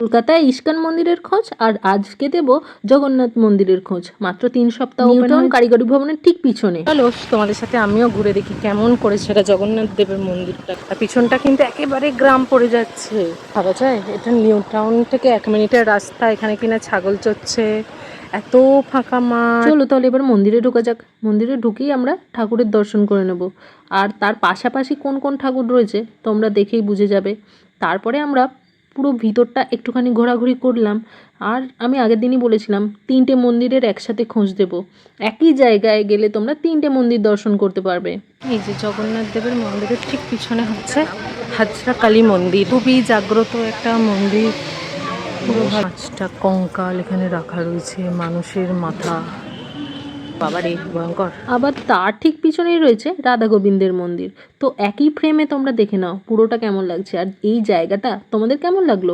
কলকাতায় ইস্কন মন্দিরের খোঁজ, আর আজকে দেব জগন্নাথ মন্দিরের খোঁজ। মাত্র 3 সপ্তাহ নিউটাউন কারিগরি ভবনের ঠিক পিছনে। চলো তোমাদের সাথে আমিও ঘুরে দেখি কেমন করেছে এটা জগন্নাথ দেবের মন্দিরটা। আর পিছনটা কিন্তু একেবারে গ্রাম পড়ে যাচ্ছে, ভাবা যায়। এটা নিউ টাউন থেকে 1 মিনিটের রাস্তা। এখানে কিনা ছাগল চড়ছে, এত ফাঁকা মাঠ। চলো তাহলে এবার মন্দিরে ঢোকা যাক। মন্দিরে ঢুকেই আমরা ঠাকুরের দর্শন করে নেব, আর তার পাশাপাশি কোন কোন ঠাকুর রয়েছে তোমরা দেখেই বুঝে যাবে। তারপরে আমরা পুরো ভিতরটা একটুখানি ঘোরাঘুরি করলাম। আর আমি আগের দিনই বলেছিলাম 3টে মন্দিরের একসাথে খোঁজ দেব, একই জায়গায় গেলে তোমরা 3টে মন্দির দর্শন করতে পারবে। এই যে জগন্নাথ দেবের মন্দিরের ঠিক পিছনে হচ্ছে হাজরা কালী মন্দির, খুবই জাগ্রত একটা মন্দির। পুরো 5টা কঙ্কাল এখানে রাখা রয়েছে, মানুষের মাথা। বাবারে ভয়ঙ্কর। আবার তার ঠিক পিছনেই রয়েছে রাধা গোবিন্দের মন্দির। তো একই ফ্রেমে তোমরা দেখে নাও পুরোটা কেমন লাগছে, আর এই জায়গাটা তোমাদের কেমন লাগলো।